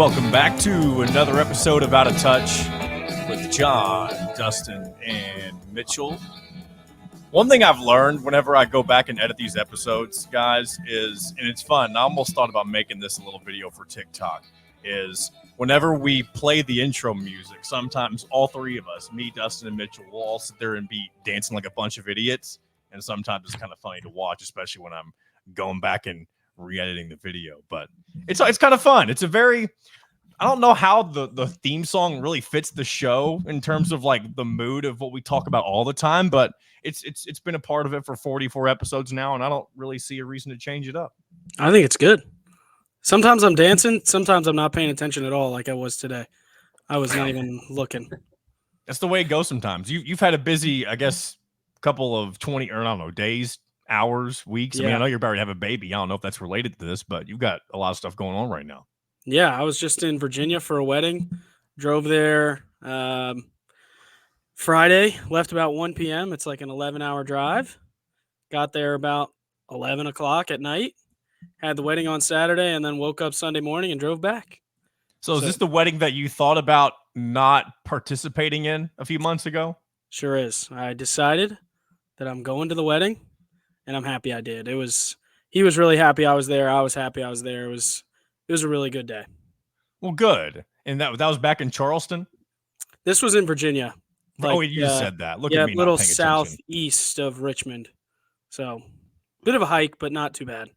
Welcome back to another episode of Out of Touch with John, Dustin, and Mitchell. One thing I've learned whenever I go back and edit these episodes, guys, is, and it's fun, I almost thought about making this a little video for TikTok, is whenever we play the intro music, sometimes all three of us, me, Dustin, and Mitchell, will all sit there and be dancing like a bunch of idiots. And sometimes it's kind of funny to watch, especially when I'm going back and re-editing the video. But it's kind of fun. It's a very, I don't know how the theme song really fits the show in terms of like the mood of what we talk about all the time, but it's been a part of it for 44 episodes now, and I don't really see a reason to change it up. I think it's good. Sometimes I'm dancing, sometimes I'm not paying attention at all, like I was today. I was not even looking. That's the way it goes sometimes. You've had a busy, I guess, couple of 20 or I don't know, days, hours, weeks. Yeah. I mean, I know you're about to have a baby. I don't know if that's related to this, but you've got a lot of stuff going on right now. Yeah, I was just in Virginia for a wedding. Drove there Friday, left about 1 p.m. It's like an 11-hour drive. Got there about 11 o'clock at night. Had the wedding on Saturday and then woke up Sunday morning and drove back. So is this the wedding that you thought about not participating in a few months ago? Sure is. I decided that I'm going to the wedding, and I'm happy I did. He was really happy I was there. I was happy I was there. It was a really good day. Well, good. And that was back in Charleston? This was in Virginia. You just said that. Look at me, little not paying southeast of Richmond. So, bit of a hike, but not too bad.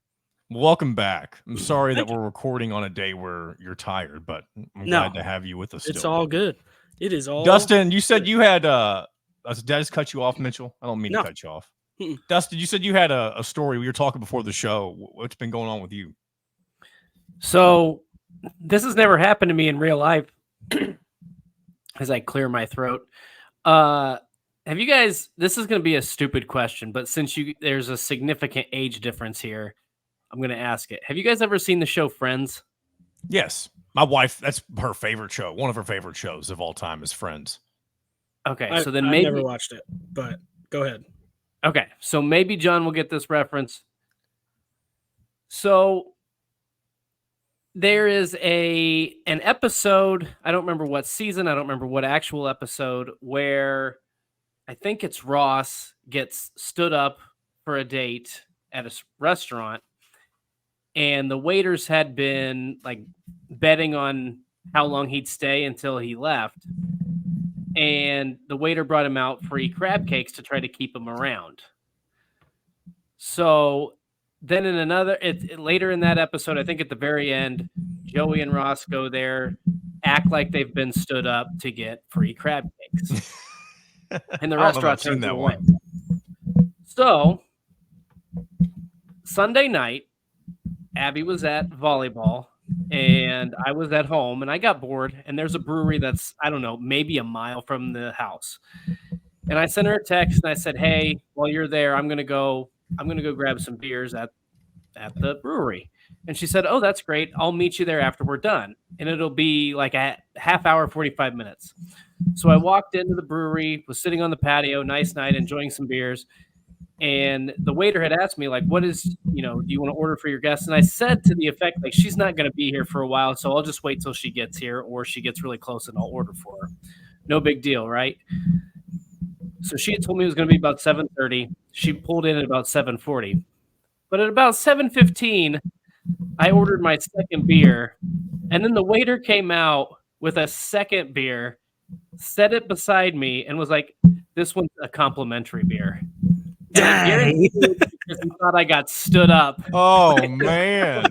Welcome back. I'm sorry that we're recording on a day where you're tired, but I'm glad to have you with us. It's all good. It is all Dustin, you said you had did I just cut you off, Mitchell? I don't mean to cut you off. Mm-mm. Dustin, you said you had a story. We were talking before the show. What's been going on with you? So this has never happened to me in real life. As I clear my throat. Have you guys, this is going to be a stupid question, but since there's a significant age difference here, I'm going to ask it. Have you guys ever seen the show Friends? Yes. My wife, that's her favorite show. One of her favorite shows of all time is Friends. Okay. So then I maybe never watched it, but go ahead. Okay. So maybe John will get this reference. So there is an episode, I don't remember what season, I don't remember what actual episode, where I think it's Ross gets stood up for a date at a restaurant, and the waiters had been like betting on how long he'd stay until he left, and the waiter brought him out free crab cakes to try to keep him around. So then in later in that episode, I think at the very end, Joey and Ross go there, act like they've been stood up to get free crab cakes. And the restaurant turns them away. So Sunday night, Abby was at volleyball and I was at home and I got bored, and there's a brewery that's, I don't know, maybe a mile from the house. And I sent her a text and I said, hey, while you're there, I'm going to go grab some beers at the brewery. And she said, oh, that's great. I'll meet you there after we're done. And it'll be like a half hour, 45 minutes. So I walked into the brewery, was sitting on the patio, nice night, enjoying some beers. And the waiter had asked me, like, what is, do you want to order for your guests? And I said to the effect, like, she's not going to be here for a while, so I'll just wait till she gets here, or she gets really close and I'll order for her. No big deal, right? So she had told me it was going to be about 7:30. She pulled in at about 7:40. But at about 7:15, I ordered my second beer, and then the waiter came out with a second beer, set it beside me, and was like, this one's a complimentary beer. Dang. Because he thought I got stood up. Oh, man.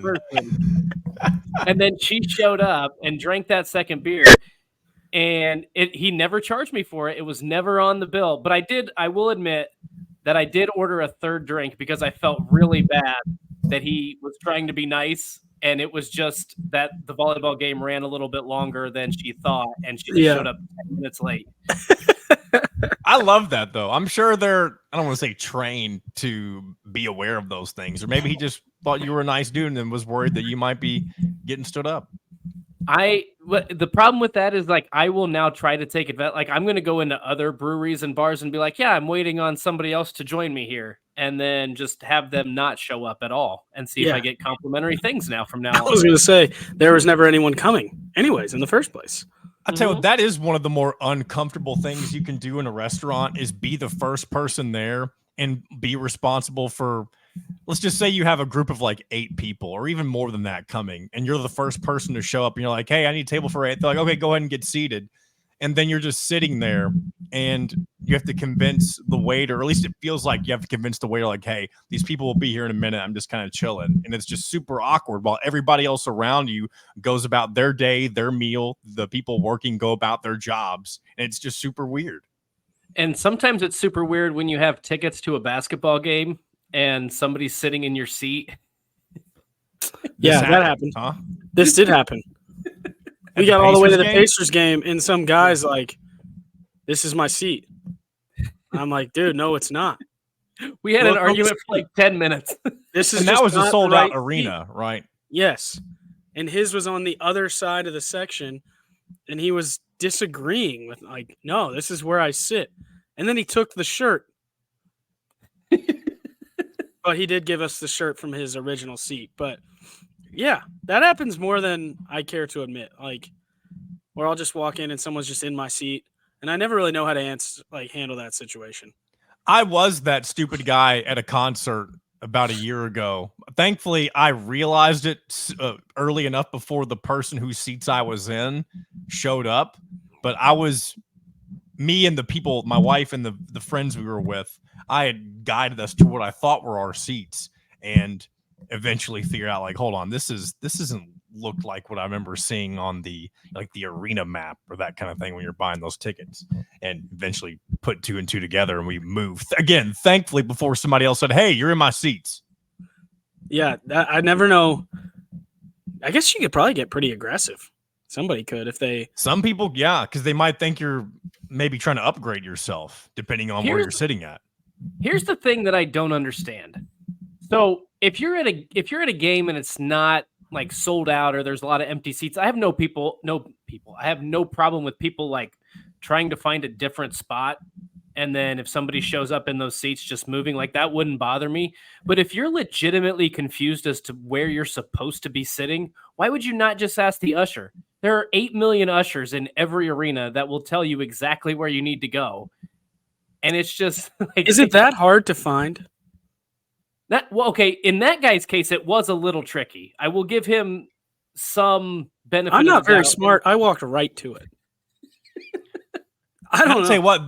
And then she showed up and drank that second beer, and he never charged me for it. It was never on the bill. But I will admit that I did order a third drink because I felt really bad that he was trying to be nice, and it was just that the volleyball game ran a little bit longer than she thought, and she just showed up 10 minutes late. I love that, though. I'm sure they're, I don't want to say trained to be aware of those things, or maybe he just thought you were a nice dude and then was worried that you might be getting stood up. The problem with that is, like, I will now try to take advantage. Like, I'm going to go into other breweries and bars and be like, yeah, I'm waiting on somebody else to join me here. and then just have them not show up at all and see if I get complimentary things now from now I on. was going to say there was never anyone coming anyways in the first place. I tell you what, that is one of the more uncomfortable things you can do in a restaurant is be the first person there and be responsible for, let's just say you have a group of like 8 people or even more than that coming, and you're the first person to show up and you're like, hey, I need a table for 8. They're like, okay, go ahead and get seated. And then you're just sitting there and you have to convince the waiter, or at least it feels like you have to convince the waiter, like, hey, these people will be here in a minute. I'm just kind of chilling. And it's just super awkward while everybody else around you goes about their day, their meal, the people working go about their jobs. And it's just super weird. And sometimes it's super weird when you have tickets to a basketball game and somebody's sitting in your seat. Yeah, that happened. Huh? This did happen. We got all the way to the Pacers game, and some guy's like, this is my seat. I'm like, dude, no, it's not. We had an argument for like 10 minutes. And that was a sold-out arena, right? Yes. And his was on the other side of the section, and he was disagreeing with, like, no, this is where I sit. And then he took the shirt. But he did give us the shirt from his original seat. But yeah, that happens more than I care to admit. Like, where I'll just walk in and someone's just in my seat, and I never really know how to handle that situation. I was that stupid guy at a concert about a year ago. Thankfully, I realized it early enough before the person whose seats I was in showed up. But me and the people, my wife and the friends we were with, I had guided us to what I thought were our seats, and eventually figured out, like, hold on, this isn't looked like what I remember seeing on the arena map or that kind of thing when you're buying those tickets, and eventually put 2 and 2 together, and we moved again, thankfully, before somebody else said, hey, you're in my seats. Yeah, I never know. I guess you could probably get pretty aggressive. Somebody could if they. Some people, yeah, because they might think you're maybe trying to upgrade yourself depending on where you're sitting at. Here's the thing that I don't understand. So if you're at a game and it's not like sold out or there's a lot of empty seats, I have no problem with people like trying to find a different spot. And then if somebody shows up in those seats, just moving, like, that wouldn't bother me. But if you're legitimately confused as to where you're supposed to be sitting, why would you not just ask the usher? There are 8 million ushers in every arena that will tell you exactly where you need to go. And it's just like, is it that hard to find? Well, okay, in that guy's case, it was a little tricky. I will give him some benefit. I'm not very smart. I walked right to it. I don't know. Tell you what,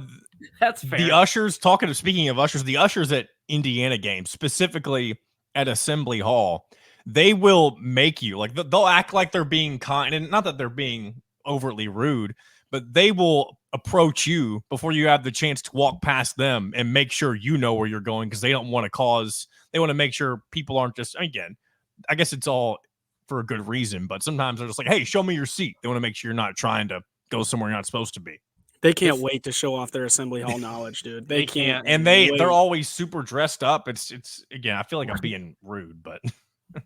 that's fair. The ushers, speaking of ushers, the ushers at Indiana games, specifically at Assembly Hall, they will make you, like, they'll act like they're being kind, and not that they're being overtly rude, but they will approach you before you have the chance to walk past them and make sure you know where you're going, because they don't want to they want to make sure people aren't just, again, I guess it's all for a good reason, but sometimes they're just like, hey, show me your seat. They want to make sure you're not trying to go somewhere you're not supposed to be. They can't wait to show off their Assembly Hall knowledge, dude. They can't. And they're always super dressed up. It's again, I feel like I'm being rude, but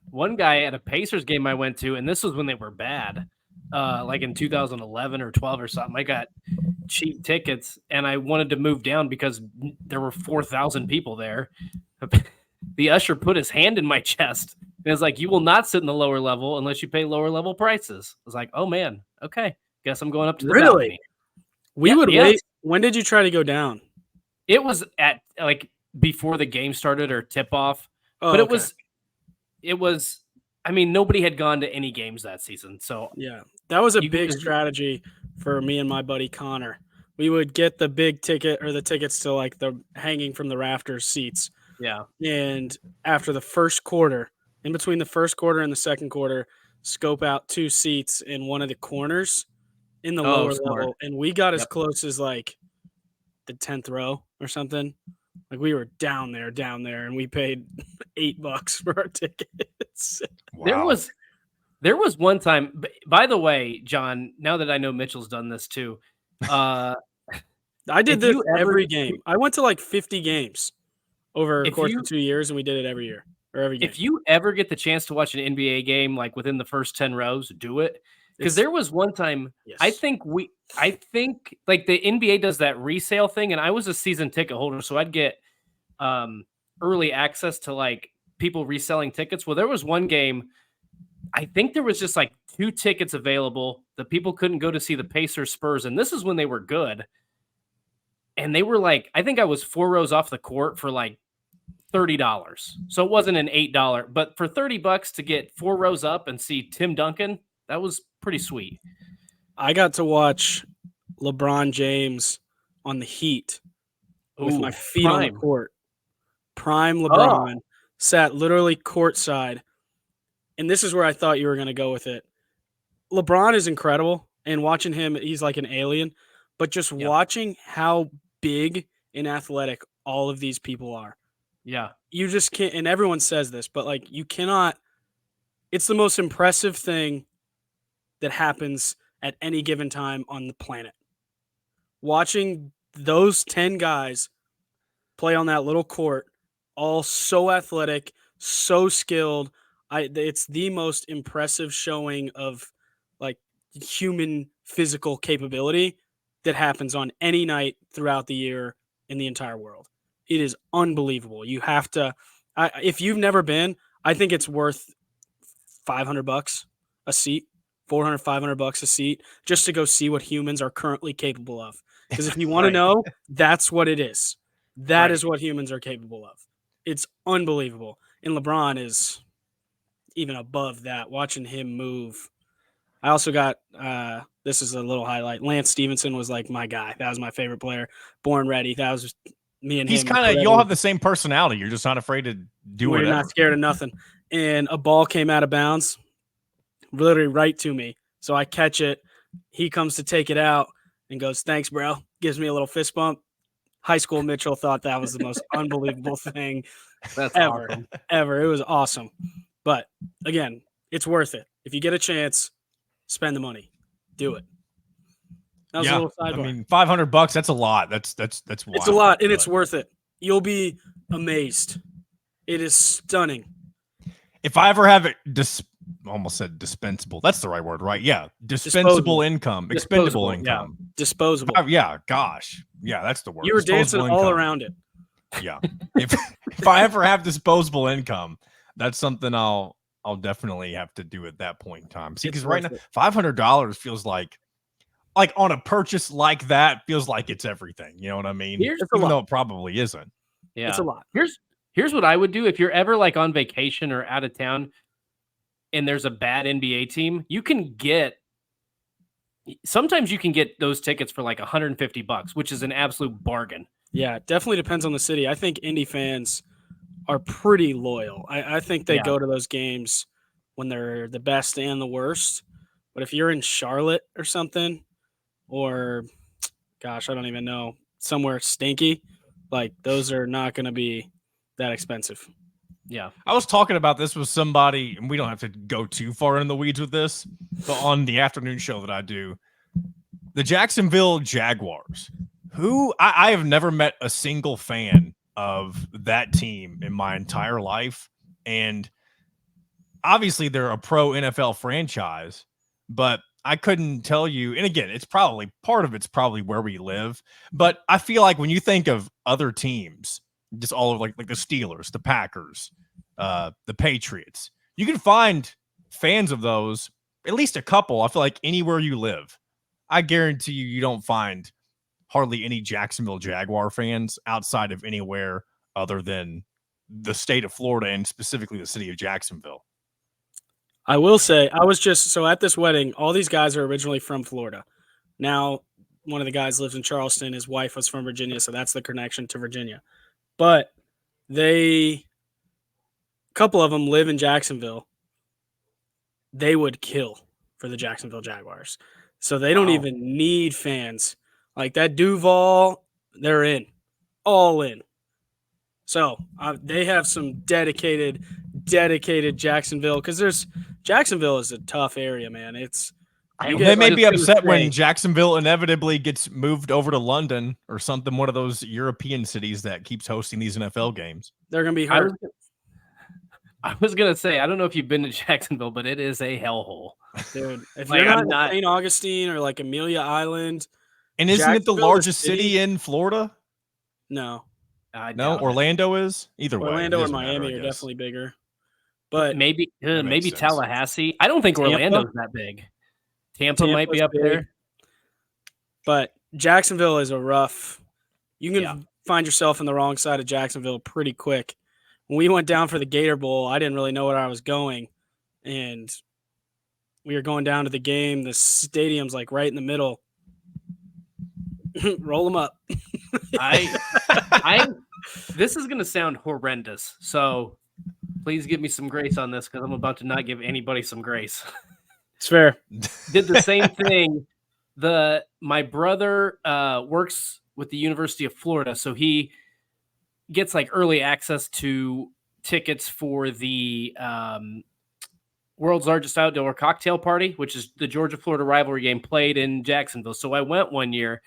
one guy at a Pacers game I went to, and this was when they were bad, like in 2011 or 12 or something. I got cheap tickets and I wanted to move down because there were 4,000 people there. The usher put his hand in my chest and was like, you will not sit in the lower level unless you pay lower level prices. I was like, oh man, okay. Guess I'm going up to the balcony. We would wait. When did you try to go down? It was at like before the game started or tip off. But it was, I mean, nobody had gone to any games that season. So yeah, that was a big strategy for me and my buddy Connor. We would get the big ticket or the tickets to like the hanging from the rafters seats. Yeah. And after the first quarter, in between the first quarter and the second quarter, scope out 2 seats in one of the corners in the lower level. And we got as close as like the 10th row or something. Like we were down there, and we paid $8 for our tickets. Wow. There was one time, by the way, John, now that I know Mitchell's done this too. I did this every game. I went to like 50 games over a course of 2 years, and we did it every year or every game. If you ever get the chance to watch an NBA game, like within the first 10 rows, do it. Because there was one time, I think like the NBA does that resale thing, and I was a season ticket holder, so I'd get early access to like people reselling tickets. Well, there was one game, I think there was just like 2 tickets available. The people couldn't go to see the Pacers Spurs, and this is when they were good. And they were like, I think I was 4 rows off the court for like $30. So it wasn't an $8, but for $30 to get 4 rows up and see Tim Duncan, that was pretty sweet. I got to watch LeBron James on the Heat with my feet on the court. Prime LeBron sat literally courtside. And this is where I thought you were going to go with it. LeBron is incredible, and watching him, he's like an alien. But just watching how big and athletic all of these people are. Yeah. You just can't, and everyone says this, but like you cannot, it's the most impressive thing that happens at any given time on the planet. Watching those 10 guys play on that little court, all so athletic, so skilled. It's the most impressive showing of like human physical capability that happens on any night throughout the year in the entire world. It is unbelievable. You have to, if you've never been, I think it's worth $500 a seat, $400, $500 a seat, just to go see what humans are currently capable of. Because if you want to know, that's what it is. That is what humans are capable of. It's unbelievable. And LeBron is even above that. Watching him move. I also got, this is a little highlight. Lance Stevenson was like my guy. That was my favorite player. Born ready. That was me and him. He's kind of, you all have the same personality. You're just not afraid to do whatever. You're not scared of nothing. And a ball came out of bounds, literally right to me. So I catch it. He comes to take it out and goes, "Thanks, bro." Gives me a little fist bump. High school Mitchell thought that was the most unbelievable thing ever. It was awesome. But again, it's worth it. If you get a chance, spend the money. Do it. That was a little sidebar. I mean, $500, that's a lot. That's wild. It's a lot, and it's worth it. You'll be amazed. It is stunning. If I ever have it, almost said dispensable. That's the right word, right? Yeah. Dispensable income. Expendable income. Yeah. Disposable. Yeah, gosh. Yeah, that's the word. You were dancing all around it. Yeah. If I ever have disposable income, that's something I'll definitely have to do at that point in time. See, because right now, $500 feels like on a purchase like that, feels like it's everything. You know what I mean? Even though it probably isn't. Yeah. It's a lot. Here's what I would do if you're ever like on vacation or out of town and there's a bad NBA team, sometimes you can get those tickets for like $150, which is an absolute bargain. Yeah, it definitely depends on the city. I think Indy fans are pretty loyal. I think they go to those games when they're the best and the worst. But if you're in Charlotte or something, or gosh, I don't even know, somewhere stinky, like those are not going to be that expensive. Yeah. I was talking about this with somebody, and we don't have to go too far in the weeds with this, but on the afternoon show that I do, the Jacksonville Jaguars, who I have never met a single fan of that team in my entire life. And obviously they're a pro NFL franchise, but I couldn't tell you. And again, it's probably part of it's probably where we live. But I feel like when you think of other teams, just all of like the Steelers, the Packers, the Patriots, you can find fans of those, at least a couple. I feel like anywhere you live, I guarantee you don't find hardly any Jacksonville Jaguar fans outside of anywhere other than the state of Florida and specifically the city of Jacksonville. I will say, I was just, so at this wedding, all these guys are originally from Florida. Now, one of the guys lives in Charleston. His wife was from Virginia, so that's the connection to Virginia. But a couple of them live in Jacksonville. They would kill for the Jacksonville Jaguars. So they don't even need fans. Like that Duval, they're in. All in. So they have some dedicated Jacksonville, because Jacksonville is a tough area, man. They may be upset when Jacksonville inevitably gets moved over to London or something, one of those European cities that keeps hosting these NFL games. They're going to be hurt. I was going to say, I don't know if you've been to Jacksonville, but it is a hellhole. Dude, if you're not in St. Augustine or like Amelia Island. And isn't it the largest city in Florida? No. I No, doubt it. Orlando is either way. Orlando it or doesn't matter, Miami I are guess. definitely bigger. But maybe makes sense. Tallahassee. I don't think Tampa? Orlando's that big. Tampa might be Tampa's up big. there. But Jacksonville is a rough. You can Yeah. find yourself in the wrong side of Jacksonville pretty quick. When we went down for the Gator Bowl, I didn't really know where I was going, and we were going down to the game. The stadium's like right in the middle. Roll them up. This is gonna sound horrendous, so please give me some grace on this because I'm about to not give anybody some grace. It's fair. Did the same thing. My brother works with the University of Florida, so he gets like early access to tickets for the world's largest outdoor cocktail party, which is the Georgia-Florida rivalry game played in Jacksonville. So I went one year,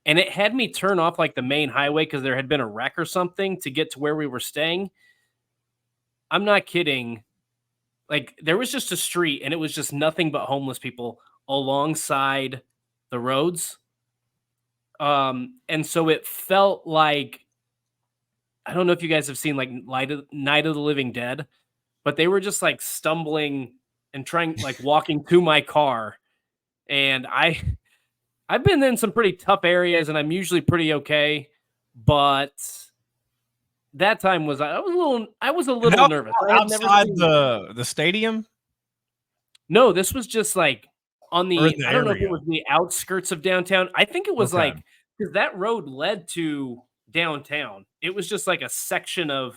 and it had me turn off like the main highway because there had been a wreck or something to get to where we were staying. I'm not kidding. Like there was just a street, and it was just nothing but homeless people alongside the roads. And so it felt like, I don't know if you guys have seen like Night of the Living Dead, but they were just like stumbling and trying like walking to my car. And I've been in some pretty tough areas and I'm usually pretty okay, but that time I was a little nervous. Outside the stadium? No, this was just like on Or in the the I don't know if area? it was the outskirts of downtown. I think it was Okay. like because that road led to downtown. It was just like a section of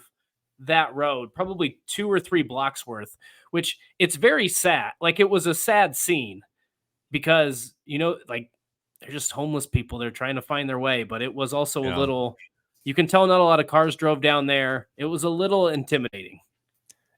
that road, probably 2 or 3 blocks worth, which it's very sad. Like it was a sad scene because, like they're just homeless people. They're trying to find their way, but it was also a Yeah. little, you can tell not a lot of cars drove down there. It was a little intimidating.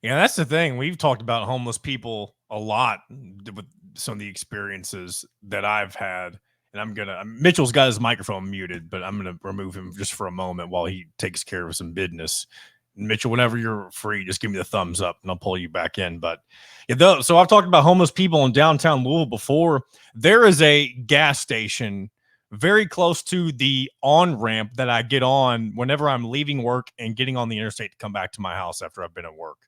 Yeah, that's the thing. We've talked about homeless people a lot with some of the experiences that I've had. And Mitchell's got his microphone muted, but I'm going to remove him just for a moment while he takes care of some business. Mitchell, whenever you're free, just give me the thumbs up and I'll pull you back in. But yeah, so I've talked about homeless people in downtown Louisville before. There is a gas station very close to the on-ramp that I get on whenever I'm leaving work and getting on the interstate to come back to my house after I've been at work.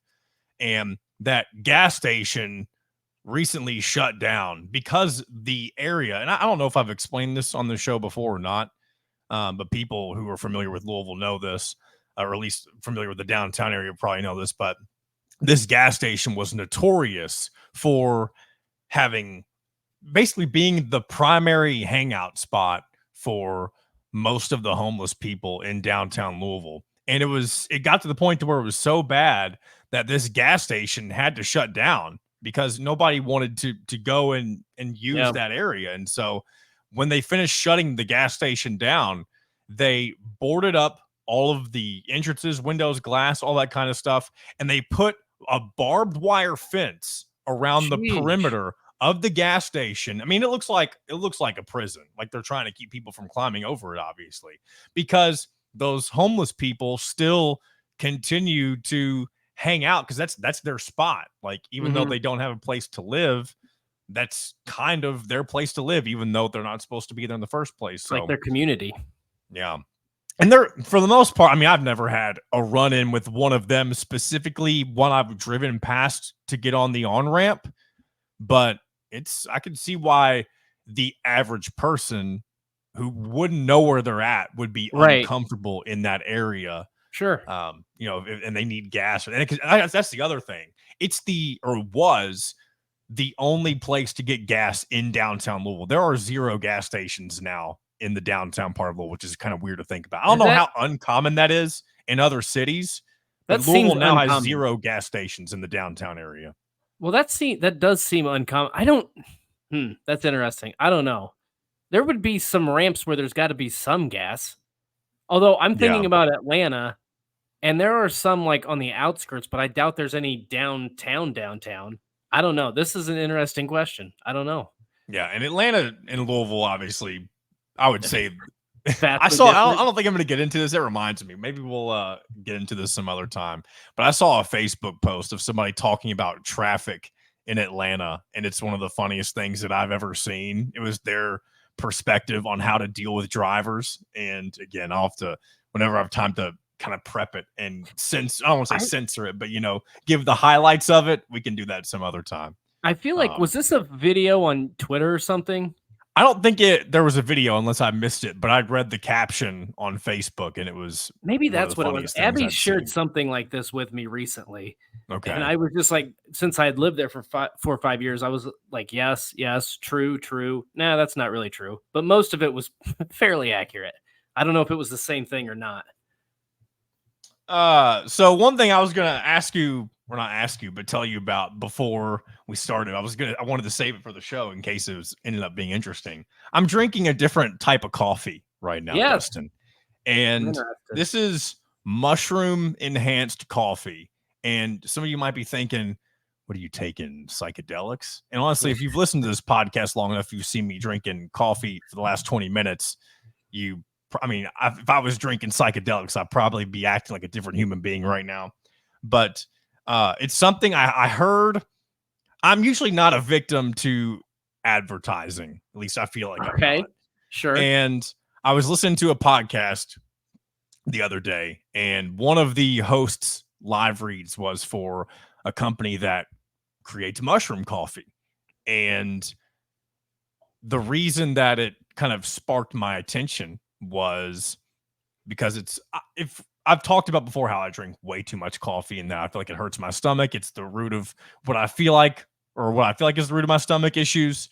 And that gas station recently shut down because the area, and I don't know if I've explained this on the show before or not, but people who are familiar with Louisville know this, or at least familiar with the downtown area probably know this, but this gas station was notorious for basically being the primary hangout spot for most of the homeless people in downtown Louisville. And it got to the point to where it was so bad that this gas station had to shut down because nobody wanted to go and use that area. And so when they finished shutting the gas station down, they boarded up all of the entrances, windows, glass, all that kind of stuff. And they put a barbed wire fence around the perimeter of the gas station. I mean, it looks like a prison. Like they're trying to keep people from climbing over it, obviously, because those homeless people still continue to hang out because that's their spot. Like, even though they don't have a place to live, that's kind of their place to live, even though they're not supposed to be there in the first place. It's like their community. Yeah. And they're, for the most part, I mean, I've never had a run-in with one of them specifically, one I've driven past to get on the on-ramp, but I can see why the average person who wouldn't know where they're at would be uncomfortable in that area. Sure. And they need gas. And that's the other thing. Was the only place to get gas in downtown Louisville. There are 0 gas stations now in the downtown part of Louisville, which is kind of weird to think about. I don't know how uncommon that is in other cities, but Louisville now has 0 gas stations in the downtown area. Well, that does seem uncommon. That's interesting. I don't know. There would be some ramps where there's got to be some gas. Although I'm thinking about Atlanta, and there are some like on the outskirts, but I doubt there's any downtown. I don't know. This is an interesting question. I don't know. Yeah, and Atlanta and Louisville, obviously, I would say I don't think I'm going to get into this. It reminds me. Maybe we'll get into this some other time. But I saw a Facebook post of somebody talking about traffic in Atlanta, and it's one of the funniest things that I've ever seen. It was their perspective on how to deal with drivers. And again, I'll have to, whenever I have time to kind of prep it and I don't want to say censor it, but give the highlights of it. We can do that some other time. I feel like was this a video on Twitter or something? I don't think there was a video unless I missed it, but I read the caption on Facebook and it was maybe that's what it was. Abby shared something like this with me recently. Okay. And I was just like, since I had lived there for 4 or 5 years, I was like, yes, true. Nah, that's not really true. But most of it was fairly accurate. I don't know if it was the same thing or not. So one thing I was going to ask you, or not ask you, but tell you about before we started, I wanted to save it for the show in case it ended up being interesting. I'm drinking a different type of coffee right now, Dustin. And this is mushroom enhanced coffee. And some of you might be thinking, what are you taking, psychedelics? And honestly, if you've listened to this podcast long enough, you've seen me drinking coffee for the last 20 minutes. If I was drinking psychedelics, I'd probably be acting like a different human being right now. But it's something I heard. I'm usually not a victim to advertising. At least I feel like I'm not. Sure. And I was listening to a podcast the other day, and one of the hosts' live reads was for a company that creates mushroom coffee. And the reason that it kind of sparked my attention was because I've talked about before how I drink way too much coffee and that I feel like it hurts my stomach. It's the root of what I feel like is the root of my stomach issues.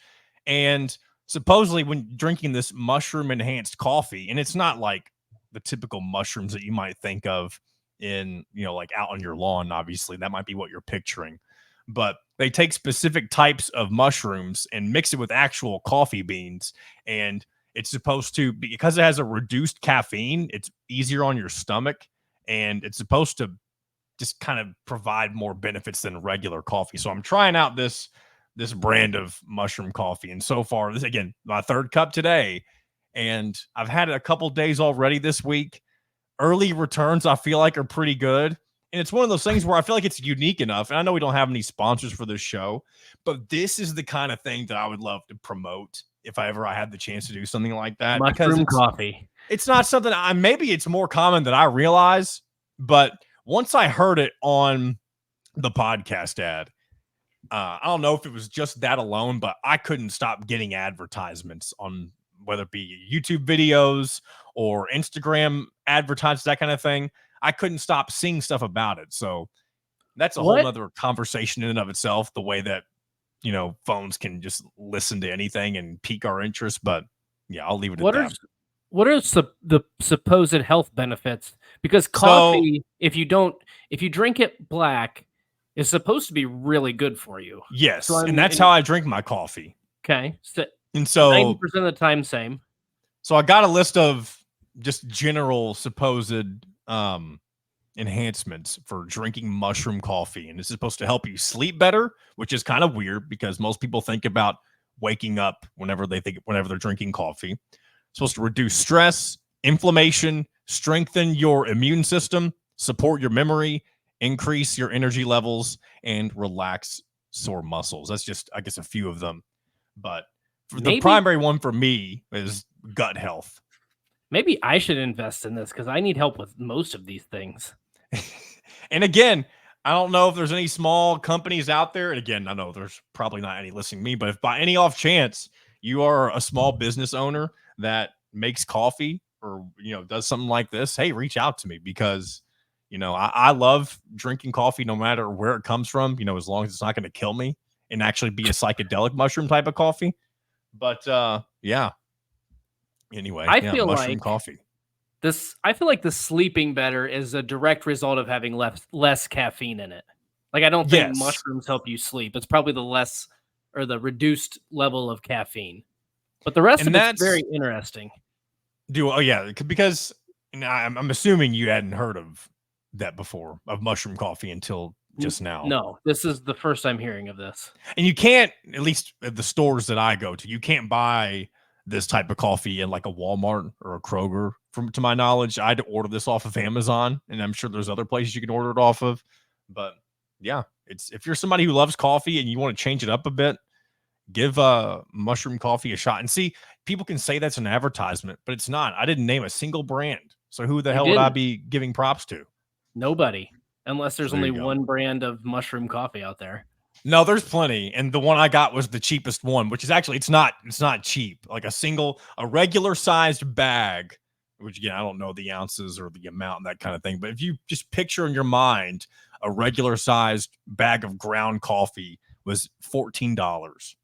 And supposedly when drinking this mushroom enhanced coffee, and it's not like the typical mushrooms that you might think of in, like out on your lawn, obviously that might be what you're picturing, but they take specific types of mushrooms and mix it with actual coffee beans. And it's supposed to, because it has a reduced caffeine, it's easier on your stomach, and it's supposed to just kind of provide more benefits than regular coffee. So I'm trying out this brand of mushroom coffee. And so far, this again, my third cup today, and I've had it a couple days already this week. Early returns, I feel like, are pretty good. And it's one of those things where I feel like it's unique enough. And I know we don't have any sponsors for this show, but this is the kind of thing that I would love to promote if I had the chance to do something like that. Mushroom coffee. It's not something maybe it's more common than I realize, but once I heard it on the podcast ad, I don't know if it was just that alone, but I couldn't stop getting advertisements on whether it be YouTube videos or Instagram advertisements, that kind of thing. I couldn't stop seeing stuff about it. So that's a whole other conversation in and of itself, the way that, phones can just listen to anything and pique our interest. But yeah, I'll leave it at that. What are the supposed health benefits? Because coffee, if you drink it black, is supposed to be really good for you. Yes, so and that's how I drink my coffee. Okay, so 90% of the time, same. So I got a list of just general supposed enhancements for drinking mushroom coffee, and this is supposed to help you sleep better, which is kind of weird because most people think about waking up whenever they're drinking coffee. It's supposed to reduce stress, inflammation, strengthen your immune system, support your memory, increase your energy levels, and relax sore muscles. That's just, I guess, a few of them. But the primary one for me is gut health. Maybe I should invest in this because I need help with most of these things. And again, I don't know if there's any small companies out there. And again, I know there's probably not any listening to me, but if by any off chance you are a small business owner that makes coffee or, does something like this, hey, reach out to me because, I love drinking coffee no matter where it comes from, as long as it's not going to kill me and actually be a psychedelic mushroom type of coffee. But yeah. Anyway, I feel mushroom like coffee. I feel like the sleeping better is a direct result of having less caffeine in it. Like, I don't think mushrooms help you sleep. It's probably the reduced level of caffeine. But the rest of it's very interesting. Because I'm assuming you hadn't heard of that before, of mushroom coffee, until just now. No, this is the first I'm hearing of this. And you can't, at least at the stores that I go to, you can't buy this type of coffee in like a Walmart or a Kroger. To my knowledge, I had to order this off of Amazon, and I'm sure there's other places you can order it off of. But yeah, if you're somebody who loves coffee and you want to change it up a bit, give mushroom coffee a shot. And see, people can say that's an advertisement, but it's not. I didn't name a single brand So who the I hell would I didn't. be giving props to? Nobody, unless there's So there only you go. one brand of mushroom coffee out there. No, there's plenty, and the one I got was the cheapest one, which is actually it's not cheap. Like a regular sized bag, which again I don't know the ounces or the amount and that kind of thing, but if you just picture in your mind a regular sized bag of ground coffee was $14.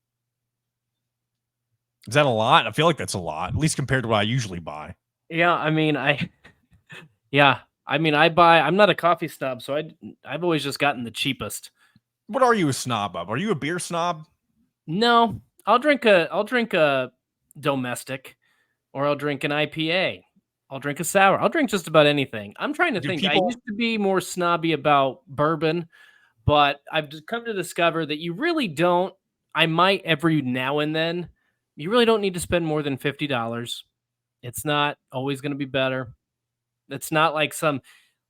Is that a lot? I feel like that's a lot, at least compared to what I usually buy. Yeah, I mean, I'm not a coffee snob, so I've always just gotten the cheapest. What are you a snob of? Are you a beer snob? No, I'll drink a domestic, or I'll drink an IPA. I'll drink a sour. I'll drink just about anything. I'm trying to Do think. I people used to be more snobby about bourbon, but I've just come to discover that you really don't. I might every now and then. You really don't need to spend more than $50. It's not always going to be better. It's not like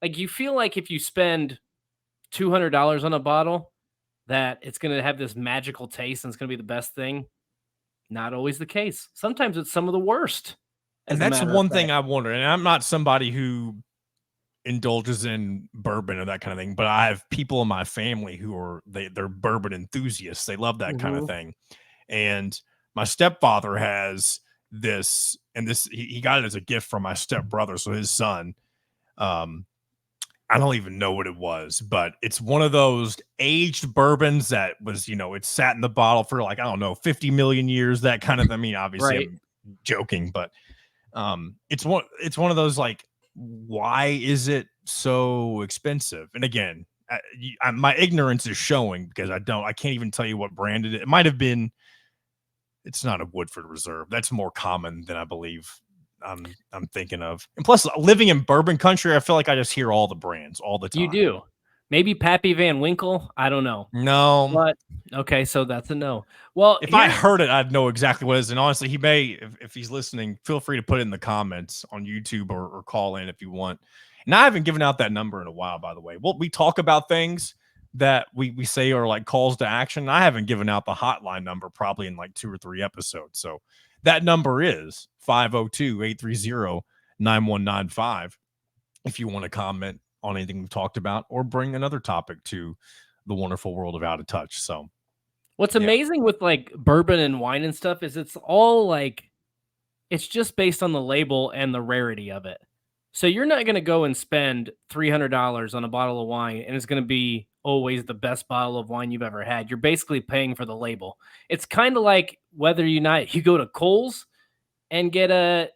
you feel like if you spend $200 on a bottle, that it's going to have this magical taste and it's going to be the best thing. Not always the case. Sometimes it's some of the worst. And that's one thing I wonder. And I'm not somebody who indulges in bourbon or that kind of thing, but I have people in my family who are they're bourbon enthusiasts. They love that kind of thing. And my stepfather has this, and he got it as a gift from my stepbrother, so his son. I don't even know what it was, but it's one of those aged bourbons that was, it sat in the bottle for like, I don't know, 50 million years, that kind of, I mean, obviously right. I'm joking, but it's one of those, like, why is it so expensive? And again, my ignorance is showing because I can't even tell you what brand it is. It might have been, it's not a Woodford Reserve. That's more common than I believe I'm thinking of. And plus, living in bourbon country, I feel like I just hear all the brands all the time. You do. Maybe Pappy Van Winkle. I don't know. No. But okay, so that's a no. Well, if I heard it, I'd know exactly what it is. And honestly, he may, if he's listening, feel free to put it in the comments on YouTube or call in if you want. And I haven't given out that number in a while, by the way. Well, we talk about things that we say are like calls to action. I haven't given out the hotline number probably in like 2 or 3 episodes. So that number is 502-830-9195 if you want to comment on anything we've talked about or bring another topic to the wonderful world of Out of Touch. So what's amazing with like bourbon and wine and stuff is it's all like, it's just based on the label and the rarity of it. So you're not going to go and spend $300 on a bottle of wine and it's going to be always the best bottle of wine you've ever had. You're basically paying for the label. It's kind of like whether you go to Kohl's and get a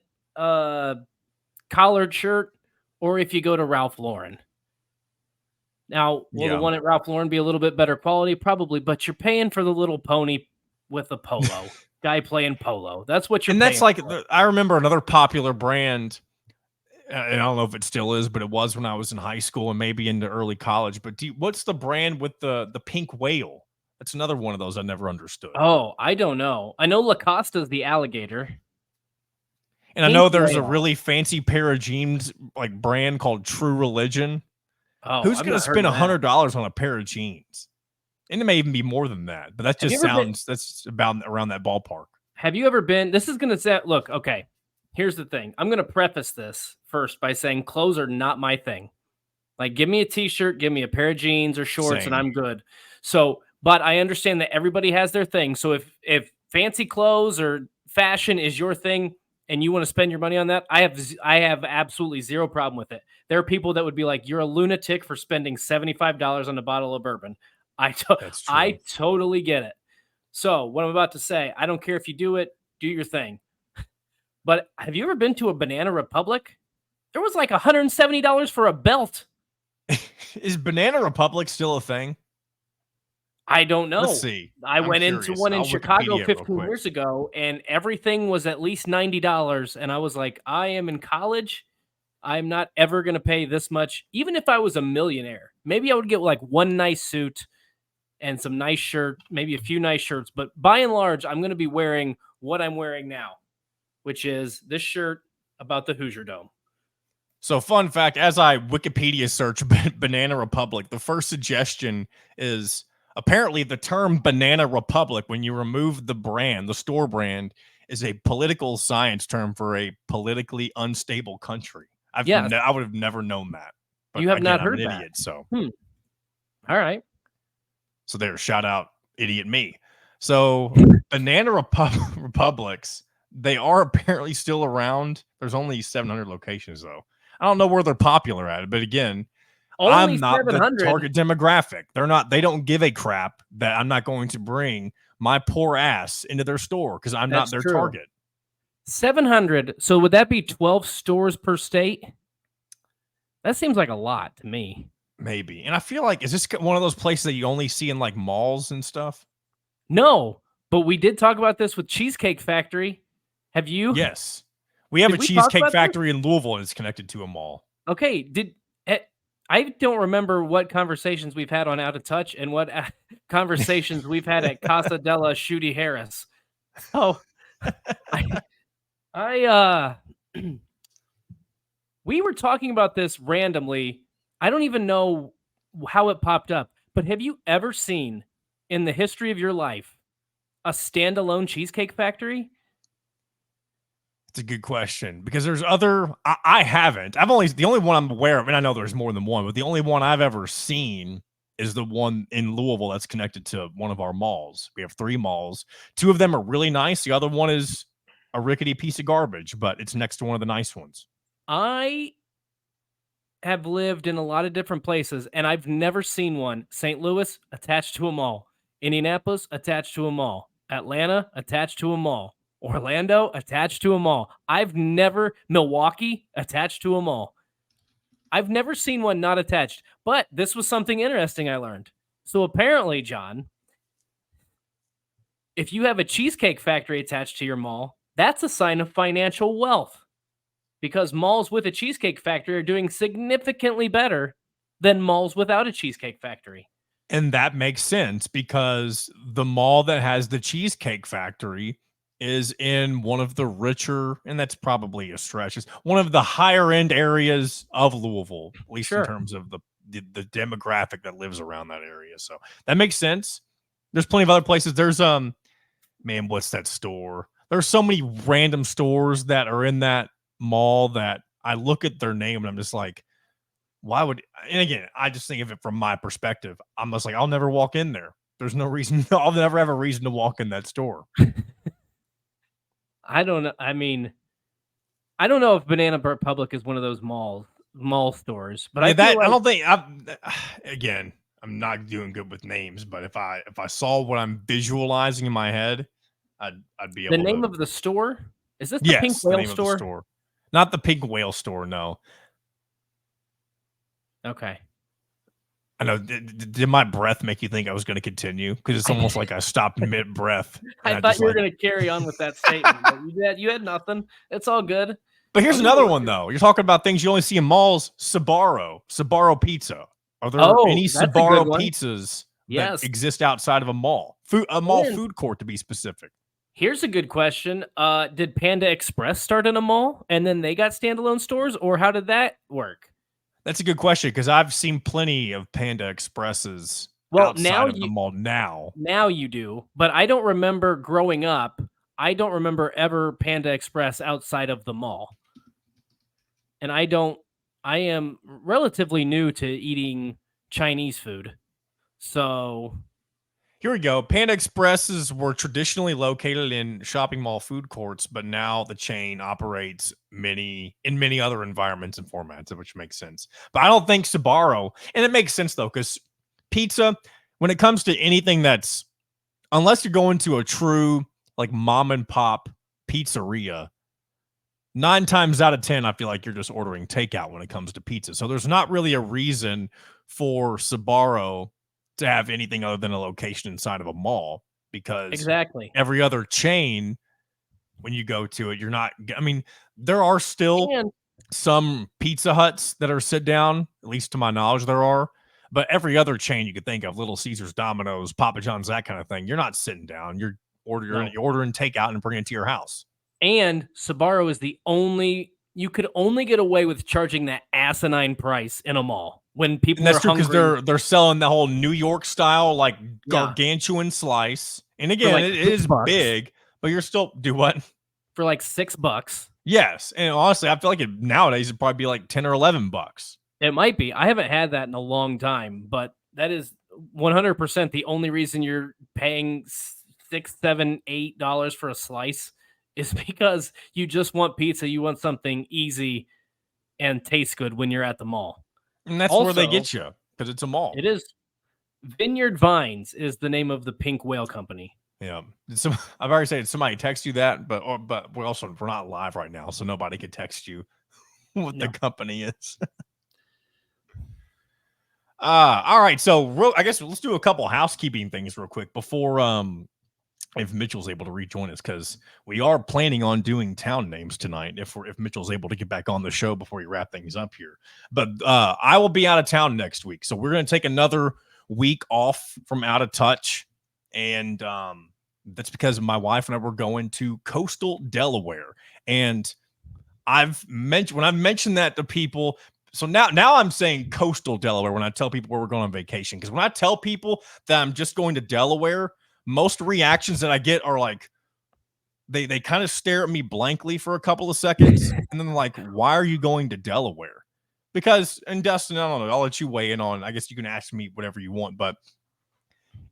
collared shirt, or if you go to Ralph Lauren. Now, will the one at Ralph Lauren be a little bit better quality? Probably, but you're paying for the little pony with a polo. Guy playing polo. That's what you're paying. And that's like, I remember another popular brand, and I don't know if it still is, but it was when I was in high school and maybe into early college. But what's the brand with the pink whale? That's another one of those I never understood. Oh, I don't know. I know Lacosta's the alligator. And I know there's a really fancy pair of jeans like brand called True Religion. Oh, who's going to spend $100 on a pair of jeans? And it may even be more than that, but that just sounds, that's about around that ballpark. Have you ever been, this is going to say, look, okay, here's the thing. I'm going to preface this first by saying clothes are not my thing. Like, give me a t-shirt, give me a pair of jeans or shorts, and I'm good. So, but I understand that everybody has their thing. So if fancy clothes or fashion is your thing and you want to spend your money on that, I have absolutely zero problem with it. There are people that would be like, you're a lunatic for spending $75 on a bottle of bourbon. I totally get it. So what I'm about to say, I don't care if you do it, do your thing. But have you ever been to a Banana Republic? There was like $170 for a belt. Is Banana Republic still a thing? I don't know. Let's see. I went into one in Chicago 15 years ago, and everything was at least $90. And I was like, I am in college. I'm not ever going to pay this much. Even if I was a millionaire, maybe I would get like one nice suit and some nice shirt, maybe a few nice shirts. But by and large, I'm going to be wearing what I'm wearing now, which is this shirt about the Hoosier Dome. So fun fact, as I Wikipedia search Banana Republic, the first suggestion is apparently the term Banana Republic, when you remove the brand, the store brand, is a political science term for a politically unstable country. I would have never known that. But You have again, not heard I'm an that. idiot, so. All right. So there, shout out, idiot me. So banana republics, they are apparently still around. There's only 700 locations, though. I don't know where they're popular at, but again, Only I'm not the 700. target demographic. They don't give a crap that I'm not going to bring my poor ass into their store because I'm not their target. 700. So would that be 12 stores per state? That seems like a lot to me. Maybe. And I feel like, is this one of those places that you only see in like malls and stuff? No, but we did talk about this with Cheesecake Factory. Have you? Yes. We have a Cheesecake Factory in Louisville and it's connected to a mall. Okay. I don't remember what conversations we've had on Out of Touch and what conversations we've had at Casa della Shooty Harris. So we were talking about this randomly. I don't even know how it popped up, but have you ever seen in the history of your life a standalone Cheesecake Factory? It's a good question because there's other. I haven't. The only one I'm aware of, and I know there's more than one, but the only one I've ever seen is the one in Louisville that's connected to one of our malls. We have 3 malls. 2 of them are really nice. The other one is a rickety piece of garbage, but it's next to one of the nice ones. I have lived in a lot of different places, and I've never seen one. St. Louis attached to a mall. Indianapolis attached to a mall. Atlanta attached to a mall. Orlando attached to a mall. Milwaukee attached to a mall. I've never seen one not attached, but this was something interesting I learned. So apparently, John, if you have a Cheesecake Factory attached to your mall, that's a sign of financial wealth because malls with a Cheesecake Factory are doing significantly better than malls without a Cheesecake Factory. And that makes sense because the mall that has the Cheesecake Factory is in one of the richer, and that's probably a stretch, is one of the higher end areas of Louisville, at least in terms of the demographic that lives around that area. So that makes sense. There's plenty of other places. There's man, what's that store? There's so many random stores that are in that mall that I look at their name and I'm just like, why would? And again, I just think of it from my perspective. I'm just like, I'll never walk in there. There's no reason. I'll never have a reason to walk in that store. I don't know. I mean, I don't know if Banana Republic is one of those mall stores, but I don't think. Again, I'm not doing good with names, but if I saw what I'm visualizing in my head, I'd be able. The name of the store is this? The Pink Whale store? Not the Pink Whale store. No. Okay. I know. Did my breath make you think I was going to continue? Because it's almost like I stopped mid-breath. I thought you were going to carry on with that statement. But you had nothing. It's all good. But here's another one, though. You're talking about things you only see in malls. Sbarro Pizza. Are there any Sbarro pizzas that exist outside of a mall? Food court, to be specific. Here's a good question. Did Panda Express start in a mall and then they got standalone stores, or how did that work? That's a good question because I've seen plenty of Panda Expresses outside of the mall now. Now you do, but I don't remember growing up. I don't remember ever Panda Express outside of the mall. And I am relatively new to eating Chinese food. So here we go. Panda Expresses were traditionally located in shopping mall food courts, but now the chain operates in many other environments and formats, which makes sense. But I don't think Sbarro, and it makes sense though, because pizza, when it comes to anything that's, unless you're going to a true like mom and pop pizzeria, 9 times out of 10, I feel like you're just ordering takeout when it comes to pizza. So there's not really a reason for Sbarro to have anything other than a location inside of a mall, because every other chain, when you go to it, you're not. I mean, there are still some Pizza Huts that are sit down, at least to my knowledge, there are. But every other chain you could think of, Little Caesars, Domino's, Papa John's, that kind of thing, you're not sitting down. You're ordering takeout and bringing it to your house. And Sbarro is you could only get away with charging that asinine price in a mall when people are hungry. That's true, because they're selling the whole New York style, like gargantuan slice. And again, it is big, but you're still do what? For like $6. Yes, and honestly, I feel like nowadays it'd probably be like $10 or $11. It might be. I haven't had that in a long time, but that is 100% the only reason you're paying $6, $7, $8 for a slice is because you just want pizza. You want something easy and tastes good when you're at the mall. And that's where they get you because it's a mall. It is. Vineyard Vines is the name of the pink whale company. Yeah, I've already said somebody text you that, but we're not live right now, so nobody could text you what the company is. All right, so I guess let's do a couple housekeeping things real quick before if Mitchell's able to rejoin us, because we are planning on doing town names tonight if Mitchell's able to get back on the show before we wrap things up here. But I will be out of town next week, so we're going to take another week off from Out of Touch, and that's because my wife and I were going to coastal Delaware, and I've mentioned that to people. So now I'm saying coastal Delaware when I tell people where we're going on vacation, because when I tell people that I'm just going to Delaware, most reactions that I get are like they kind of stare at me blankly for a couple of seconds, and then they're like, "Why are you going to Delaware?" Because, and Dustin, I don't know, I'll let you weigh in on. I guess you can ask me whatever you want, but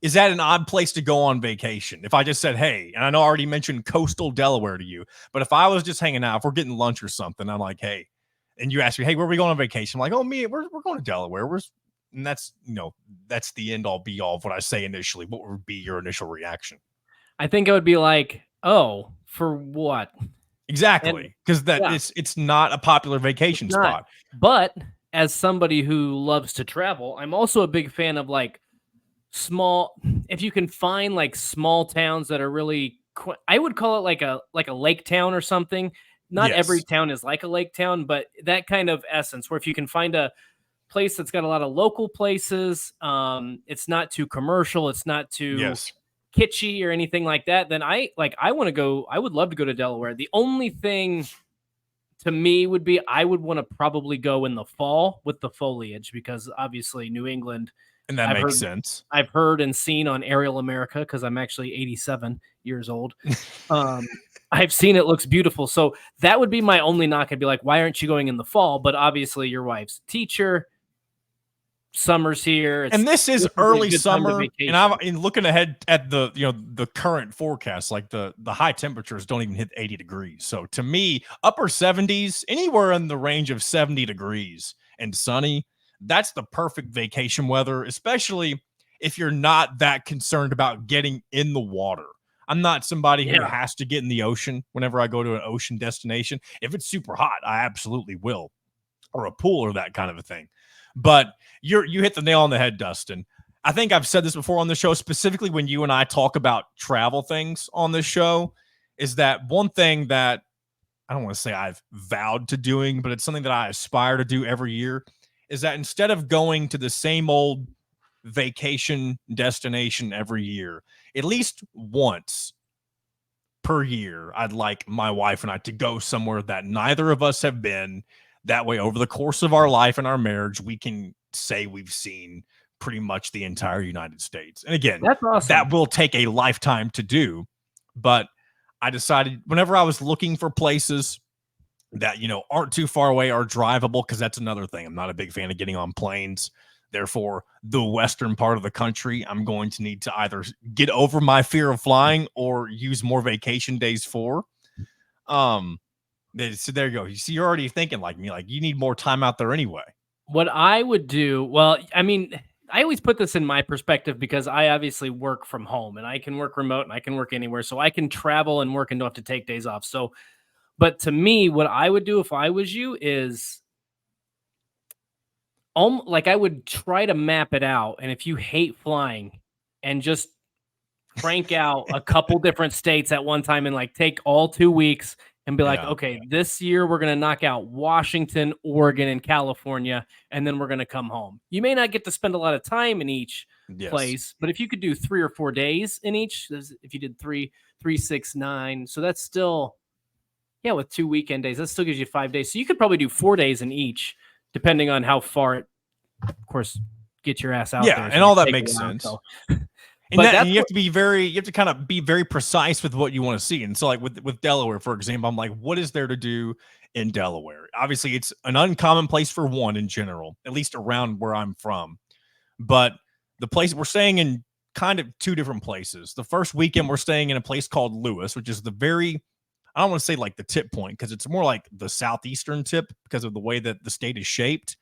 is that an odd place to go on vacation? If I just said, hey, and I know I already mentioned coastal Delaware to you, but if I was just hanging out, if we're getting lunch or something, I'm like, hey, and you ask me, hey, where are we going on vacation? I'm like, oh, we're going to Delaware. And that's, that's the end all be all of what I say initially. What would be your initial reaction? I think it would be like, oh, for what? Exactly. Because it's not a popular vacation spot. But as somebody who loves to travel, I'm also a big fan of like if you can find like small towns that are really, I would call it like a lake town or something. Not every town is like a lake town, but that kind of essence where if you can find a place that's got a lot of local places, it's not too commercial, it's not too kitschy or anything like that, then I want to go. I would love to go to Delaware. The only thing to me would be I would want to probably go in the fall with the foliage, because obviously New England. And that makes sense. I've heard and seen on Aerial America, because I'm actually 87 years old. I've seen it looks beautiful. So that would be my only knock. I'd be like, why aren't you going in the fall? But obviously your wife's a teacher. Summer's here. And this is early summer. And I'm looking ahead at the current forecast, like the high temperatures don't even hit 80 degrees. So to me, upper 70s, anywhere in the range of 70 degrees and sunny, that's the perfect vacation weather, especially if you're not that concerned about getting in the water. I'm not somebody who has to get in the ocean whenever I go to an ocean destination. If it's super hot, I absolutely will, or a pool or that kind of a thing. But you hit the nail on the head, Dustin. I think I've said this before on the show, specifically when you and I talk about travel things on this show, is that one thing that I don't want to say I've vowed to doing, but it's something that I aspire to do every year, is that instead of going to the same old vacation destination every year, at least once per year, I'd like my wife and I to go somewhere that neither of us have been. That way, over the course of our life and our marriage, we can say we've seen pretty much the entire United States. And again, that's awesome. That will take a lifetime to do. But I decided whenever I was looking for places that, aren't too far away or drivable, because that's another thing. I'm not a big fan of getting on planes. Therefore, the western part of the country, I'm going to need to either get over my fear of flying or use more vacation days for. So there you go. You see, you're already thinking like me, like you need more time out there anyway. What I would do, well, I mean, I always put this in my perspective because I obviously work from home and I can work remote and I can work anywhere. So I can travel and work and don't have to take days off. So, but to me, what I would do if I was you is like I would try to map it out. And if you hate flying and just crank out a couple different states at one time and like take all 2 weeks and be like, okay, this year we're going to knock out Washington, Oregon, and California, and then we're going to come home. You may not get to spend a lot of time in each place, but if you could do 3 or 4 days in each, if you did 3, 6, 9, so that's still, with 2 weekend days, that still gives you 5 days. So you could probably do 4 days in each, depending on how far it, of course, get your ass out there. Yeah, and all that makes sense. And you have to kind of be very precise with what you want to see. And so like with Delaware, for example, I'm like, what is there to do in Delaware? Obviously, it's an uncommon place for one in general, at least around where I'm from. But the place we're staying in kind of two different places. The first weekend we're staying in a place called Lewis, which is I don't want to say like the tip point because it's more like the southeastern tip because of the way that the state is shaped.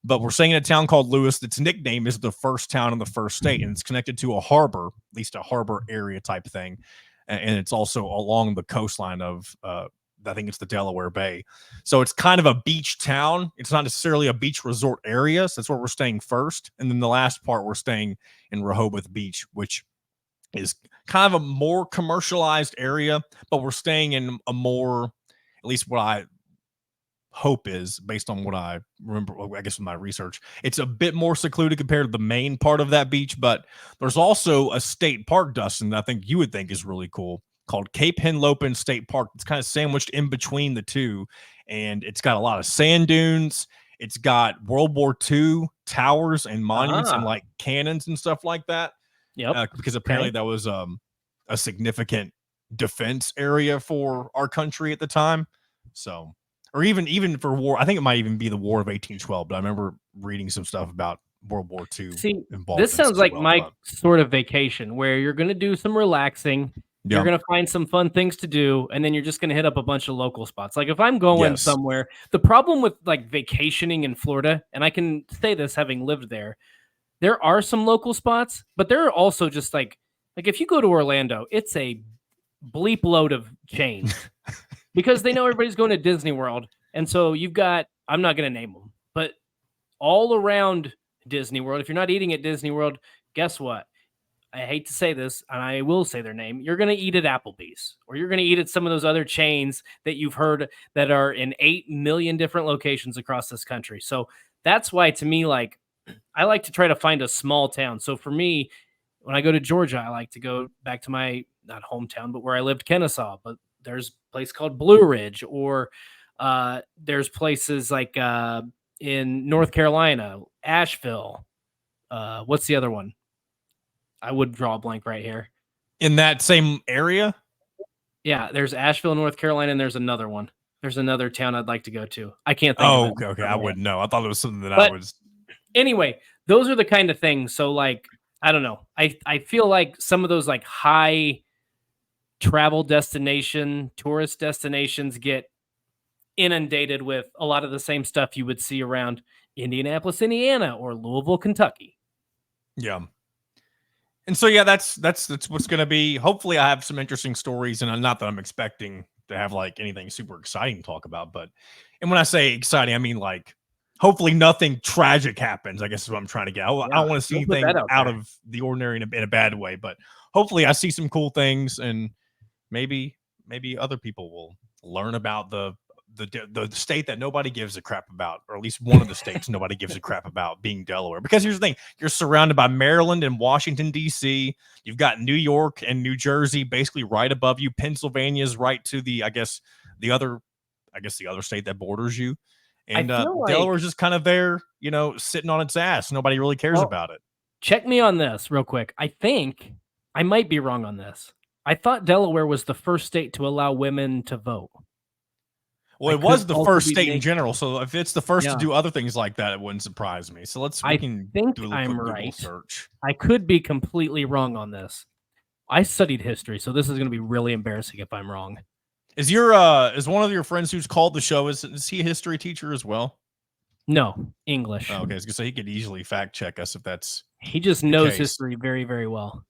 But we're staying in a town called Lewis. Its nickname is the first town in the first state, and it's connected to a harbor, at least a harbor area type thing. And it's also along the coastline of, I think it's the Delaware Bay. So it's kind of a beach town. It's not necessarily a beach resort area. So that's where we're staying first. And then the last part, we're staying in Rehoboth Beach, which is kind of a more commercialized area, but we're staying in a more, at least what I hope is based on what I remember, I guess with my research, it's a bit more secluded compared to the main part of that beach. But there's also a state park, Dustin, that I think you would think is really cool called Cape Henlopen State Park. It's kind of sandwiched in between the two, and it's got a lot of sand dunes. It's got World War II towers and monuments and like cannons and stuff like that. Yep. Because apparently that was a significant defense area for our country at the time. So, or even for war, I think it might even be the War of 1812. But I remember reading some stuff about World War II. See, this sounds like my sort of vacation where you're going to do some relaxing. Yeah. You're going to find some fun things to do, and then you're just going to hit up a bunch of local spots. Like if I'm going somewhere, the problem with like vacationing in Florida, and I can say this having lived there are some local spots, but there are also just like if you go to Orlando, it's a bleep load of chains because they know everybody's going to Disney World. And so you've got, I'm not going to name them, but all around Disney World, if you're not eating at Disney World, guess what? I hate to say this, and I will say their name. You're going to eat at Applebee's, or you're going to eat at some of those other chains that you've heard that are in 8 million different locations across this country. So that's why, to me, like, I like to try to find a small town. So for me, when I go to Georgia, I like to go back to my, not hometown, but where I lived, Kennesaw. But there's a place called Blue Ridge, or there's places like in North Carolina, Asheville. What's the other one? I would draw a blank right here. In that same area? Yeah, there's Asheville, North Carolina, and there's another one. There's another town I'd like to go to. I can't think of it. Okay. I wouldn't know. I thought it was something that I was... Anyway, those are the kind of things. So, like, I don't know. I feel like some of those, like, high travel destination, tourist destinations get inundated with a lot of the same stuff you would see around Indianapolis, Indiana, or Louisville, Kentucky. Yeah. And so, yeah, that's what's going to be. Hopefully I have some interesting stories, and not that I'm expecting to have like anything super exciting to talk about, and when I say exciting, I mean like hopefully nothing tragic happens, I guess is what I'm trying to get. I don't want to see anything out of the ordinary in a bad way, but hopefully I see some cool things, and maybe other people will learn about the state that nobody gives a crap about, or at least one of the states nobody gives a crap about, being Delaware. Because here's the thing, you're surrounded by Maryland and Washington, D.C. You've got New York and New Jersey basically right above you. Pennsylvania's right to the other state that borders you. And Delaware's just kind of there, sitting on its ass. Nobody really cares about it. Check me on this real quick. I think I might be wrong on this. I thought Delaware was the first state to allow women to vote. Well, it was the first state in general, so if it's the first to do other things like that, it wouldn't surprise me. So we can do a little Google search. I could be completely wrong on this. I studied history, so this is going to be really embarrassing if I'm wrong. Is one of your friends who's called the show, is he a history teacher as well? No, English. Oh, okay, so he could easily fact check us if that's. He just knows history very, very well.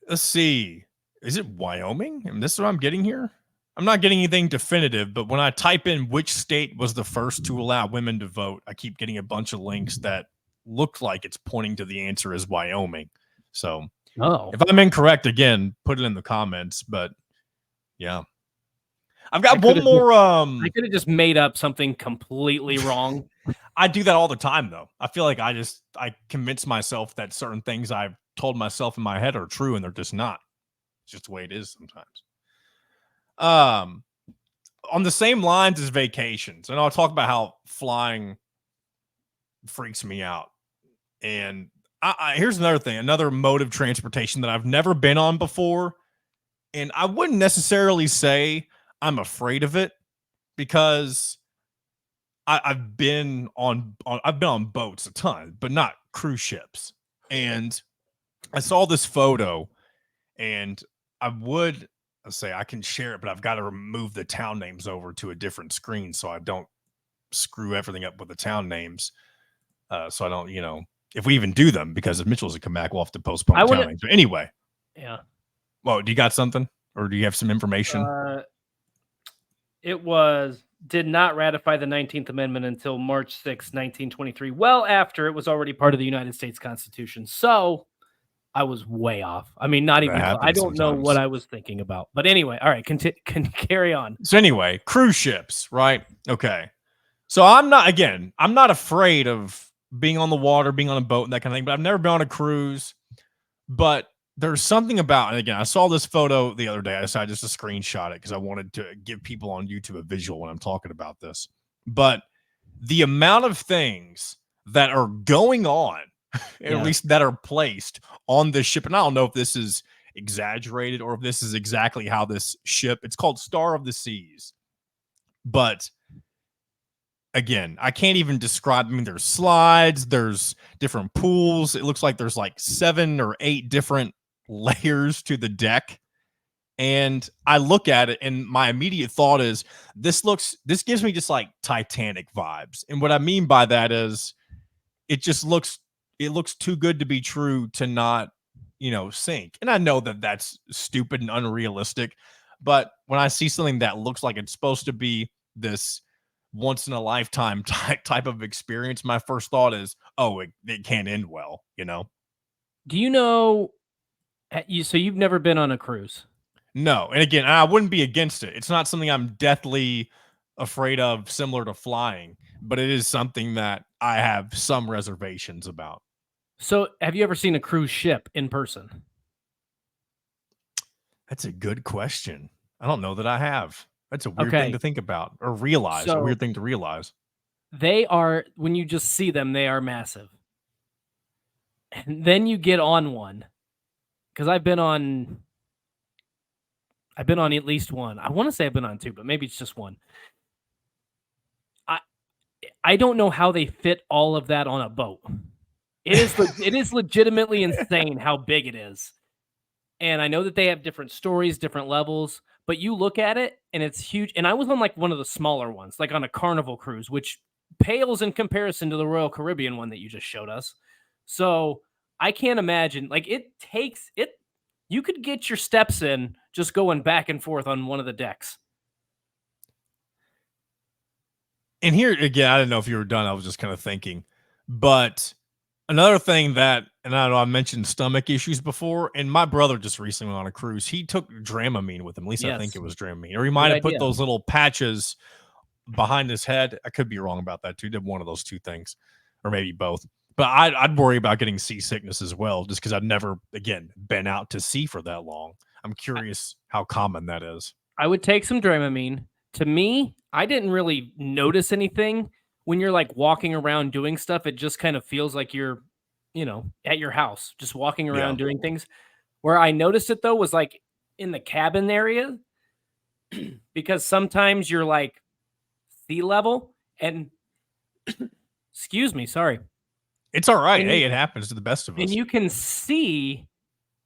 Let's see. Is it Wyoming? I mean, this is what I'm getting here. I'm not getting anything definitive, but when I type in which state was the first to allow women to vote, I keep getting a bunch of links that look like it's pointing to the answer is Wyoming. So if I'm incorrect, again, put it in the comments. But yeah, I've got one more. I could have just made up something completely wrong. I do that all the time, though. I feel like I convince myself that certain things I've told myself in my head are true, and they're just not. It's just the way it is sometimes. On the same lines as vacations, and I'll talk about how flying freaks me out. And Here's another thing, another mode of transportation that I've never been on before. And I wouldn't necessarily say I'm afraid of it because I've been on boats a ton, but not cruise ships. And I saw this photo, and let's say I can share it, but I've got to remove the town names over to a different screen so I don't screw everything up with the town names. So I don't, if we even do them, because if Mitchell doesn't come back, we'll have to postpone town names. But anyway. Yeah. Well, do you got something, or do you have some information? It did not ratify the 19th Amendment until March 6, 1923, well after it was already part of the United States Constitution. So I was way off. I mean, not even. I don't know what I was thinking about. But anyway, all right, carry on. So anyway, cruise ships, right? Okay. So I'm not afraid of being on the water, being on a boat, and that kind of thing. But I've never been on a cruise. But there's something about, and again, I saw this photo the other day. I decided just to screenshot it because I wanted to give people on YouTube a visual when I'm talking about this. But the amount of things that are going on, at least that are placed on this ship, and I don't know if this is exaggerated or if this is exactly how this ship, it's called Star of the Seas. But again, I can't even describe. I mean, there's slides, there's different pools. It looks like there's like 7 or 8 different layers to the deck. And I look at it, and my immediate thought is this gives me just like Titanic vibes. And what I mean by that is it looks too good to be true to not, sink. And I know that that's stupid and unrealistic, but when I see something that looks like it's supposed to be this once in a lifetime type of experience, my first thought is, oh, it can't end well, Do you know? So you've never been on a cruise? No. And again, I wouldn't be against it. It's not something I'm deathly afraid of, similar to flying, but it is something that I have some reservations about. So have you ever seen a cruise ship in person? That's a good question. I don't know that I have. That's a weird thing to think about or realize. A weird thing to realize. They are, when you just see them, they are massive. And then you get on one. Because I've been on at least one. I want to say I've been on 2, but maybe it's just one. I don't know how they fit all of that on a boat. It is legitimately insane how big it is. And I know that they have different stories, different levels, but you look at it and it's huge. And I was on like one of the smaller ones, like on a Carnival cruise, which pales in comparison to the Royal Caribbean one that you just showed us. So I can't imagine, like you could get your steps in just going back and forth on one of the decks. And here again, I didn't know if you were done. I was just kind of thinking, but another thing that, and I know I mentioned stomach issues before, and my brother just recently went on a cruise. He took Dramamine with him. At least I think it was Dramamine, or he might have put those little patches behind his head. I could be wrong about that too. He did one of those 2 things, or maybe both. But I'd worry about getting seasickness as well, just because I've never, again, been out to sea for that long. I'm curious how common that is. I would take some Dramamine. To me, I didn't really notice anything. When you're like walking around doing stuff, it just kind of feels like you're, at your house, just walking around doing things. Where I noticed it though was like in the cabin area, because sometimes you're like sea level and excuse me, sorry. It's all right. Hey, it happens to the best of us. And you can see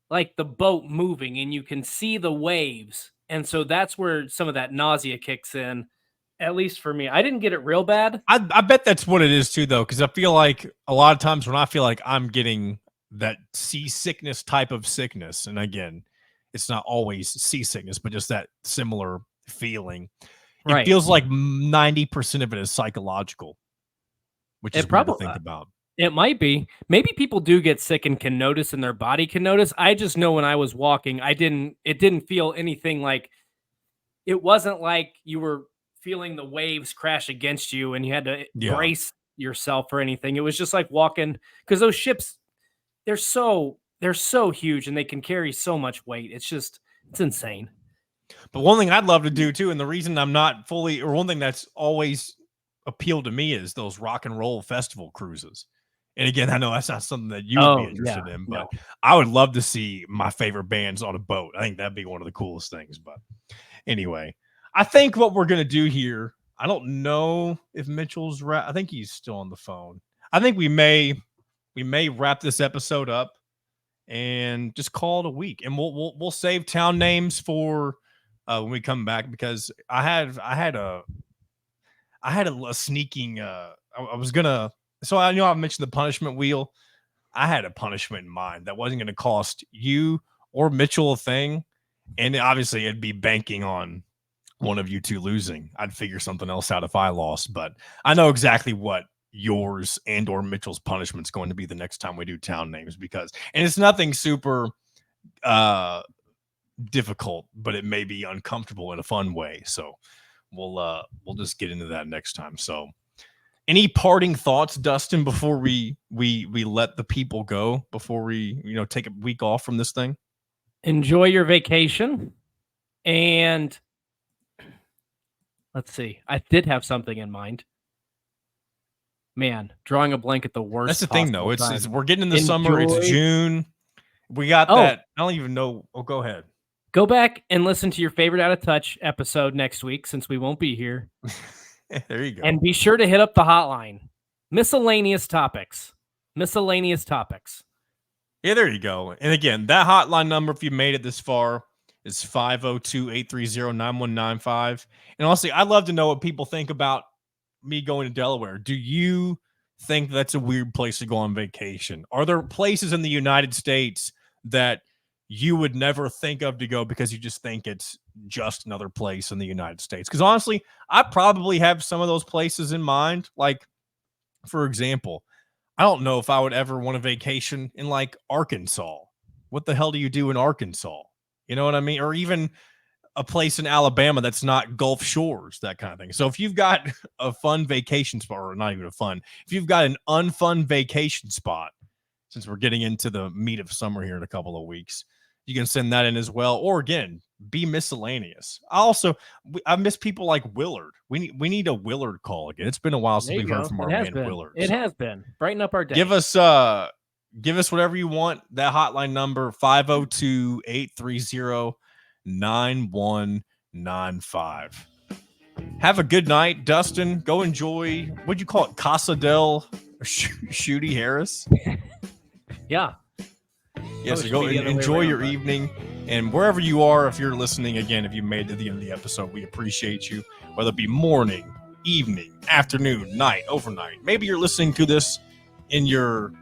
like the boat moving and you can see the waves. And so that's where some of that nausea kicks in, at least for me. I didn't get it real bad. I bet that's what it is too, though, because I feel like a lot of times when I feel like I'm getting that seasickness type of sickness, and again, it's not always seasickness, but just that similar feeling. It feels like 90% of it is psychological, which is weird to think about. It might be. Maybe people do get sick and can notice, and their body can notice. I just know when I was walking, it didn't feel anything like, it wasn't like you were feeling the waves crash against you and you had to brace yourself or anything. It was just like walking, because those ships, they're so huge and they can carry so much weight. It's insane. But one thing I'd love to do too, and the reason I'm not fully, or one thing that's always appealed to me, is those rock and roll festival cruises. And again, I know that's not something that you would be interested in, but I would love to see my favorite bands on a boat. I think that'd be one of the coolest things. But anyway, I think what we're going to do here, I don't know if Mitchell's I think he's still on the phone. I think we may wrap this episode up and just call it a week. And we'll save town names for when we come back, because I had a sneaking I was gonna, so I know I mentioned the punishment wheel. I had a punishment in mind that wasn't going to cost you or Mitchell a thing, and obviously it'd be banking on one of you two losing. I'd figure something else out if I lost, but I know exactly what yours and or Mitchell's punishment's going to be the next time we do town names, because, and it's nothing super difficult, but it may be uncomfortable in a fun way. So we'll just get into that next time. So any parting thoughts, Dustin, before we let the people go, before we, take a week off from this thing? Enjoy your vacation. And let's see. I did have something in mind. Man, drawing a blank at the worst. That's the thing, though. It's we're getting in the summer. It's June. We got that. I don't even know. Oh, go ahead. Go back and listen to your favorite Out of Touch episode next week, since we won't be here. There you go. And be sure to hit up the hotline. Miscellaneous topics. Yeah, there you go. And again, that hotline number, if you made it this far, is 502-830-9195. And honestly, I'd love to know what people think about me going to Delaware. Do you think that's a weird place to go on vacation? Are there places in the United States that you would never think of to go because you just think it's just another place in the United States? Because honestly, I probably have some of those places in mind. Like, for example, I don't know if I would ever want a vacation in like Arkansas. What the hell do you do in Arkansas? You know what I mean? Or even a place in Alabama that's not Gulf Shores, that kind of thing. So if you've got a fun vacation spot, or not even a fun, if you've got an unfun vacation spot, since we're getting into the meat of summer here in a couple of weeks, you can send that in as well. Or again, be miscellaneous. I miss people like Willard. We need a Willard call again. It's been a while since we've heard from our man Willard. It has been. Brighten up our day. Give us whatever you want. That hotline number, 502-830-9195. Have a good night, Dustin. Go enjoy, what'd you call it? Casa del Shooty Harris? Yeah. Yeah, so go enjoy your evening. And wherever you are, if you're listening, again, if you made it to the end of the episode, we appreciate you. Whether it be morning, evening, afternoon, night, overnight. Maybe you're listening to this in your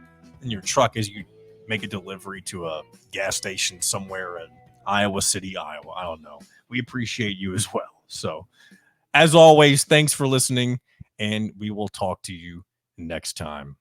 truck as you make a delivery to a gas station somewhere in Iowa City, Iowa. I don't know. We appreciate you as well. So, as always, thanks for listening, and we will talk to you next time.